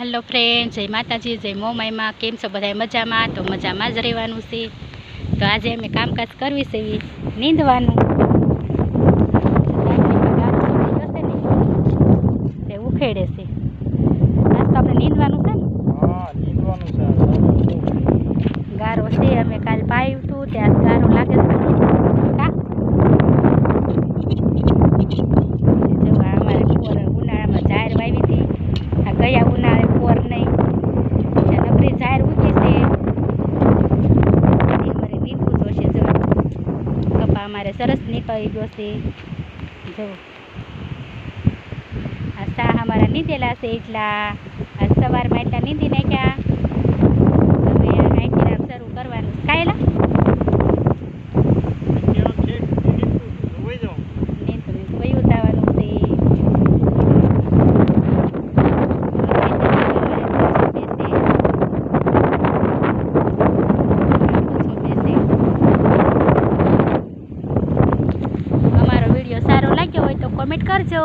Hello friend, जय माताजी, जय मोमाई में। केम छो बधाय मजा में? तो मजा में ज रहेवानुं छे। तो आज अमे कामकाज करवी छे नींदवानुं। उखेड़े छे आज तो अपने नींदवानुं छे ने। हाँ, नींदवानुं छे। गारो छे अमे काल पायुं तुं त्यां गारो लागे छे का जो अमारे पोर उनाळा में जाहेर वावी थी। आ गया उनाळे पोर नहीं नकरी जाहेर उगी छे। अमारे नींदवुं जोईशे। जो कपा अमारे सरस निकळी गयो छे। जो आ सा अमारा नींदेला छे એટલા आज सवारमां એટલા नींदी नाख्या। હવે આઈથી શરૂ કરવાનું કાયલા नींद વયું જવાનું છે। અમારો વિડીયો સારો લાગ્યો હોય તો કોમેન્ટ કરજો।